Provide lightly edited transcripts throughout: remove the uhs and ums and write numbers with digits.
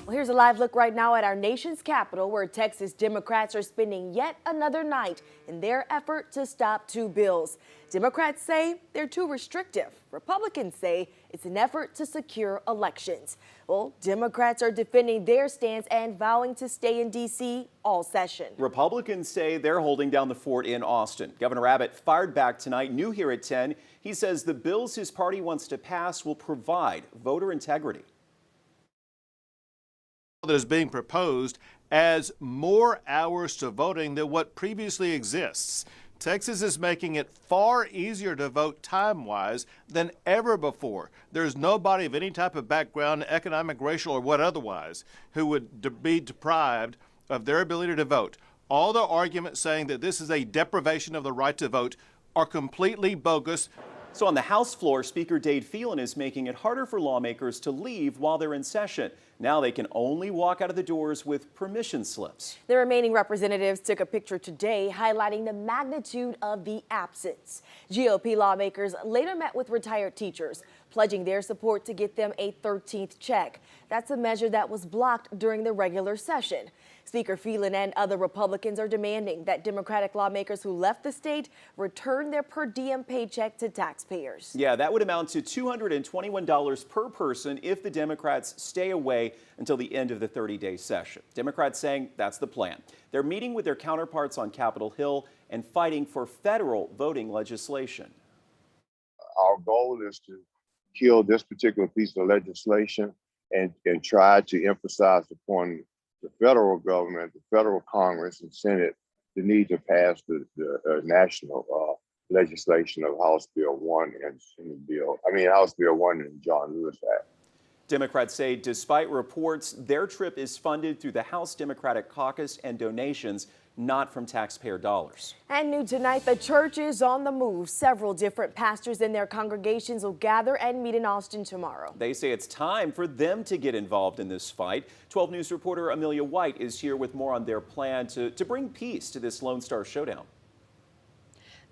Well, here's a live look right now at our nation's capital, where Texas Democrats are spending yet another night in their effort to stop two bills. Democrats say they're too restrictive. Republicans say it's an effort to secure elections. Well, Democrats are defending their stance and vowing to stay in D.C. all session. Republicans say they're holding down the fort in Austin. Governor Abbott fired back tonight, new here at 10. He says the bills his party wants to pass will provide voter integrity. That is being proposed adds more hours to voting than what previously exists. Texas is making it far easier to vote time-wise than ever before. There's nobody of any type of background, economic, racial, or what otherwise, who would be deprived of their ability to vote. All the arguments saying that this is a deprivation of the right to vote are completely bogus. So on the House floor, Speaker Dade Phelan is making it harder for lawmakers to leave while they're in session. Now they can only walk out of the doors with permission slips. The remaining representatives took a picture today highlighting the magnitude of the absence. GOP lawmakers later met with retired teachers, pledging their support to get them a 13th check. That's a measure that was blocked during the regular session. Speaker Phelan and other Republicans are demanding that Democratic lawmakers who left the state return their per diem paycheck to taxpayers. Yeah, that would amount to $221 per person if the Democrats stay away until the end of the 30-day session. Democrats saying that's the plan. They're meeting with their counterparts on Capitol Hill and fighting for federal voting legislation. Our goal is to kill this particular piece of legislation and try to emphasize upon the federal government, the federal Congress and Senate, the need to pass the national legislation of House Bill 1 and House Bill 1 and John Lewis Act. Democrats say despite reports, their trip is funded through the House Democratic Caucus and donations, not from taxpayer dollars. And new tonight, the church is on the move. Several different pastors and their congregations will gather and meet in Austin tomorrow. They say it's time for them to get involved in this fight. 12 News reporter Amelia White is here with more on their plan to bring peace to this Lone Star Showdown.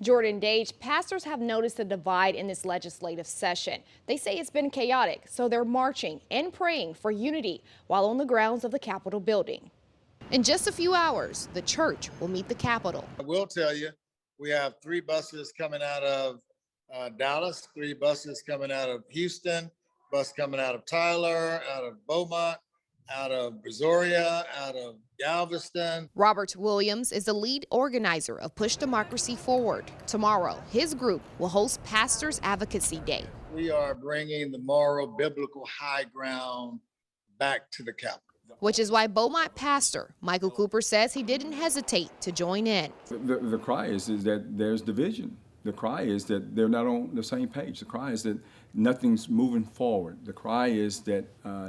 Jordan Dage, pastors have noticed a divide in this legislative session. They say it's been chaotic, so they're marching and praying for unity while on the grounds of the Capitol building. In just a few hours, the church will meet the Capitol. I will tell you, we have 3 buses coming out of Dallas, 3 buses coming out of Houston, bus coming out of Tyler, out of Beaumont, out of Brazoria, out of Galveston. Robert Williams is the lead organizer of Push Democracy Forward. Tomorrow, his group will host Pastors Advocacy Day. We are bringing the moral, biblical high ground back to the Capitol. Which is why Beaumont pastor Michael Cooper says he didn't hesitate to join in. The cry is that there's division. The cry is that they're not on the same page. The cry is that nothing's moving forward. The cry is that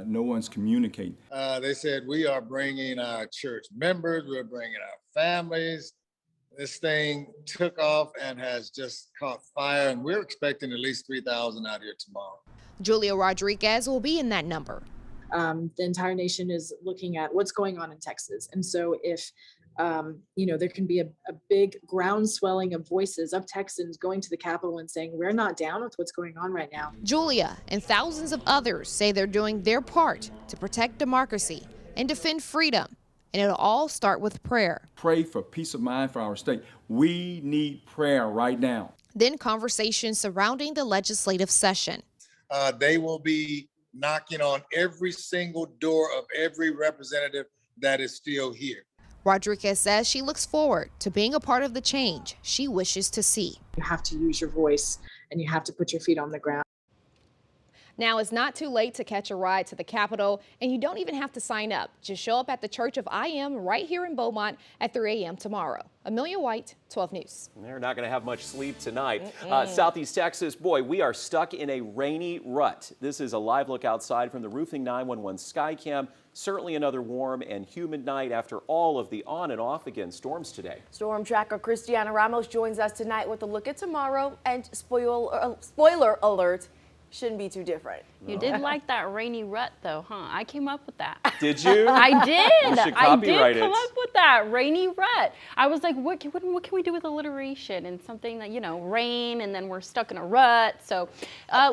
no one's communicating. They said we are bringing our church members, we're bringing our families. This thing took off and has just caught fire, and we're expecting at least 3,000 out here tomorrow. Julia Rodriguez will be in that number. The entire nation is looking at what's going on in Texas. And so if, there can be a big groundswelling of voices of Texans going to the Capitol and saying, we're not down with what's going on right now. Julia and thousands of others say they're doing their part to protect democracy and defend freedom. And it'll all start with prayer. Pray for peace of mind for our state. We need prayer right now. Then conversations surrounding the legislative session. They will be knocking on every single door of every representative that is still here. Rodriguez says she looks forward to being a part of the change she wishes to see. You have to use your voice and you have to put your feet on the ground. Now, it's not too late to catch a ride to the Capitol, and you don't even have to sign up. Just show up at the Church of I Am right here in Beaumont at 3 a.m. tomorrow. Amelia White, 12 News. They're not going to have much sleep tonight. Southeast Texas, boy, we are stuck in a rainy rut. This is a live look outside from the Roofing 911 Skycam. Certainly another warm and humid night after all of the on and off again storms today. Storm tracker Christiana Ramos joins us tonight with a look at tomorrow, and spoiler alert, shouldn't be too different. You did like that rainy rut, though, huh? I came up with that. Did you? I did. You should I copyright did come it. up with that rainy rut. I was like, what can we do with alliteration and something that, you know, rain, and then we're stuck in a rut. So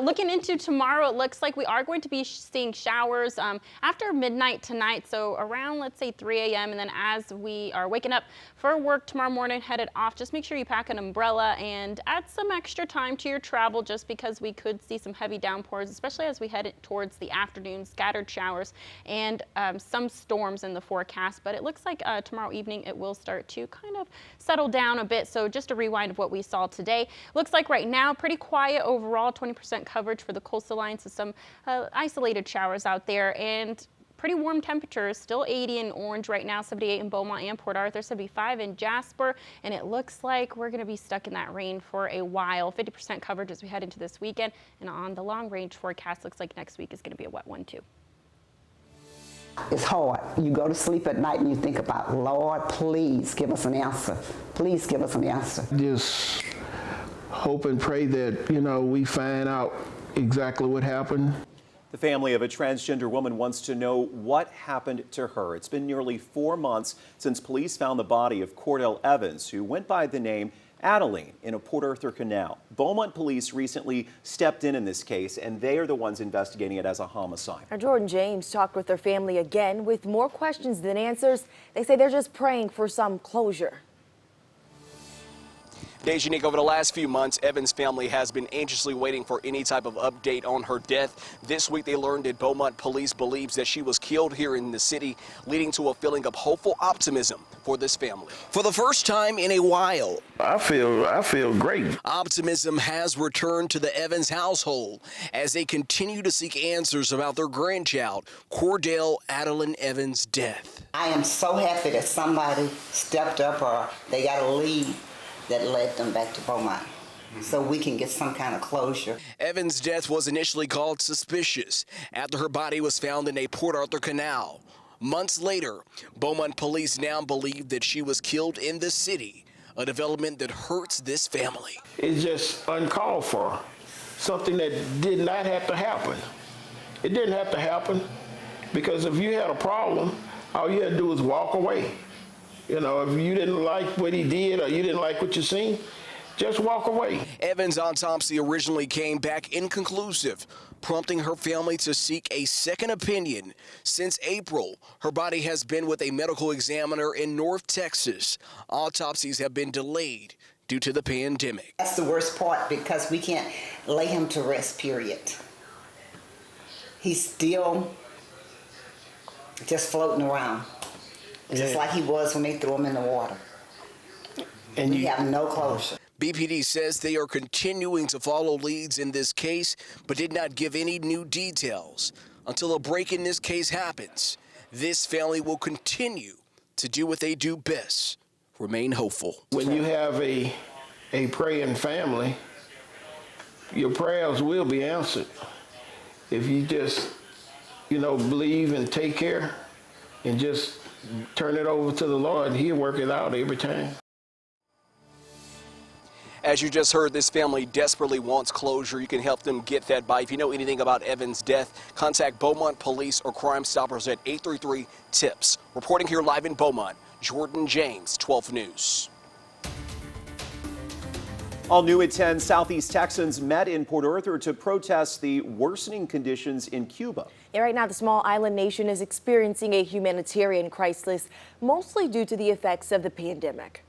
looking into tomorrow, it looks like we are going to be seeing showers after midnight tonight. So around, let's say 3 a.m. And then as we are waking up for work tomorrow morning, headed off, just make sure you pack an umbrella and add some extra time to your travel, just because we could see some heavy downpours, especially as we head towards the afternoon, scattered showers and some storms in the forecast. But it looks like tomorrow evening it will start to kind of settle down a bit. So just a rewind of what we saw today. Looks like right now pretty quiet overall, 20% coverage for the coastal line, so some isolated showers out there, and pretty warm temperatures, still 80 in Orange right now, 78 in Beaumont and Port Arthur, 75 in Jasper, and it looks like we're going to be stuck in that rain for a while. 50% coverage as we head into this weekend, and on the long range forecast, looks like next week is going to be a wet one too. It's hard. You go to sleep at night and you think about, Lord, please give us an answer. Please give us an answer. Just hope and pray that, you know, we find out exactly what happened. The family of a transgender woman wants to know what happened to her. It's been nearly 4 months since police found the body of Adalyn Evans, who went by the name Adalyn, in a Port Arthur canal. Beaumont police recently stepped in this case, and they are the ones investigating it as a homicide. Now, Jordan James talked with their family again with more questions than answers. They say they're just praying for some closure. Dejanique, over the last few months, Evans' family has been anxiously waiting for any type of update on her death. This week, they learned that Beaumont police believes that she was killed here in the city, leading to a feeling of hopeful optimism for this family. For the first time in a while, I feel great. optimism has returned to the Evans household as they continue to seek answers about their grandchild, Adalyn Evans' death. I am so happy that somebody stepped up, or they got a lead that led them back to Beaumont, so we can get some kind of closure. Evans' death was initially called suspicious after her body was found in a Port Arthur canal. Months later, Beaumont police now believe that she was killed in the city, a development that hurts this family. It's just uncalled for, something that did not have to happen. It didn't have to happen, because if you had a problem, all you had to do was walk away. You know, if you didn't like what he did or you didn't like what you seen, just walk away. Evans' autopsy originally came back inconclusive, prompting her family to seek a second opinion. Since April, her body has been with a medical examiner in North Texas. Autopsies have been delayed due to the pandemic. That's the worst part, because we can't lay him to rest, period. He's still just floating around. Just like he was when they threw him in the water. And we have no closure. BPD says they are continuing to follow leads in this case, but did not give any new details. Until a break in this case happens, this family will continue to do what they do best, remain hopeful. When you have a praying family, your prayers will be answered. If you just, you know, believe and take care and just turn it over to the Lord, he'll work it out every time. As you just heard, this family desperately wants closure. You can help them get that by, if you know anything about Evans' death, contact Beaumont Police or Crime Stoppers at 833-TIPS. Reporting here live in Beaumont, Jordan James, 12 News. All new at 10, Southeast Texans met in Port Arthur to protest the worsening conditions in Cuba. Yeah, right now, the small island nation is experiencing a humanitarian crisis, mostly due to the effects of the pandemic.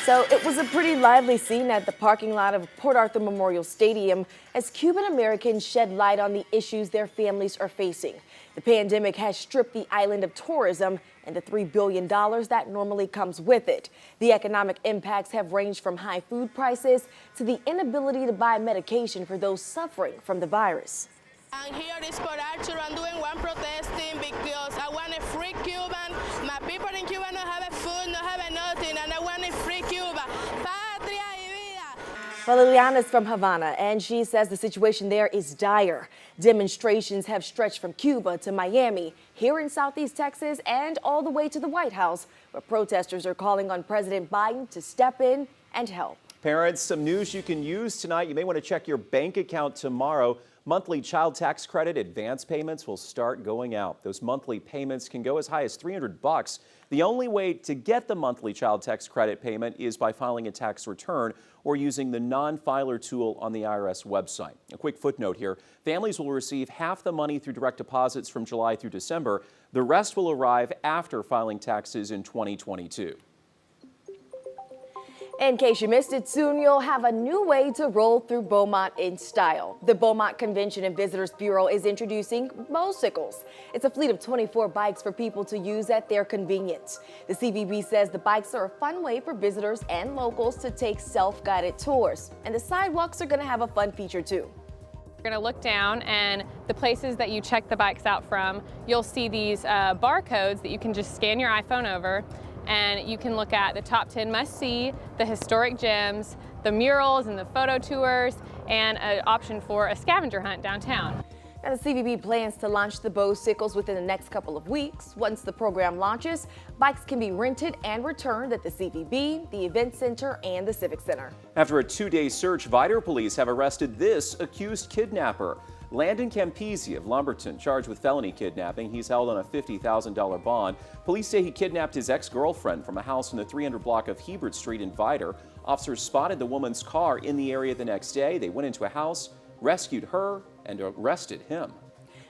So it was a pretty lively scene at the parking lot of Port Arthur Memorial Stadium as Cuban Americans shed light on the issues their families are facing. The pandemic has stripped the island of tourism and the $3 billion that normally comes with it. The economic impacts have ranged from high food prices to the inability to buy medication for those suffering from the virus. I'm here in Port Arthur. I'm doing one protesting because I want a free Cuban. My people in Cuba don't have food, don't have nothing, and I want a free Cuba. Patria y vida. Well, Liliana's from Havana, and she says the situation there is dire. Demonstrations have stretched from Cuba to Miami, here in Southeast Texas, and all the way to the White House, where protesters are calling on President Biden to step in and help. Parents, some news you can use tonight. You may want to check your bank account tomorrow. Monthly child tax credit advance payments will start going out. Those monthly payments can go as high as $300. The only way to get the monthly child tax credit payment is by filing a tax return or using the non-filer tool on the IRS website. A quick footnote here. Families will receive half the money through direct deposits from July through December. The rest will arrive after filing taxes in 2022. In case you missed it, soon you'll have a new way to roll through Beaumont in style. The Beaumont Convention and Visitors Bureau is introducing Beaucycles. It's a fleet of 24 bikes for people to use at their convenience. The CVB says the bikes are a fun way for visitors and locals to take self-guided tours. And the sidewalks are going to have a fun feature too. You're going to look down, and the places that you check the bikes out from, you'll see these barcodes that you can just scan your iPhone over, and you can look at the top 10 must-see, the historic gems, the murals and the photo tours, and an option for a scavenger hunt downtown. Now, the CVB plans to launch the Beaucycles within the next couple of weeks. Once the program launches, bikes can be rented and returned at the CVB, the Event Center, and the Civic Center. After a 2-day search, Vidor police have arrested this accused kidnapper. Landon Campisi of Lumberton, charged with felony kidnapping. He's held on a $50,000 bond. Police say he kidnapped his ex-girlfriend from a house in the 300 block of Hebert Street in Vidor. Officers spotted the woman's car in the area the next day. They went into a house, rescued her, and arrested him.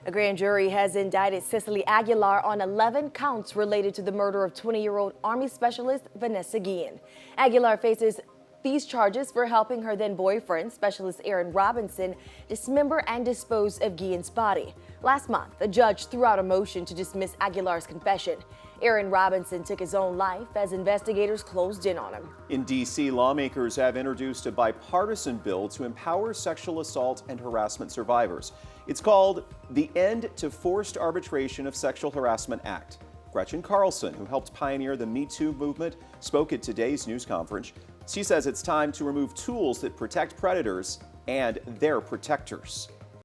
A grand jury has indicted Cicely Aguilar on 11 counts related to the murder of 20-year-old Army Specialist Vanessa Guillen. Aguilar faces these charges for helping her then-boyfriend, Specialist Aaron Robinson, dismember and dispose of Guillen's body. Last month, the judge threw out a motion to dismiss Aguilar's confession. Aaron Robinson took his own life as investigators closed in on him. In D.C., lawmakers have introduced a bipartisan bill to empower sexual assault and harassment survivors. It's called the End to Forced Arbitration of Sexual Harassment Act. Gretchen Carlson, who helped pioneer the Me Too movement, spoke at today's news conference. She says it's time to remove tools that protect predators and their protectors.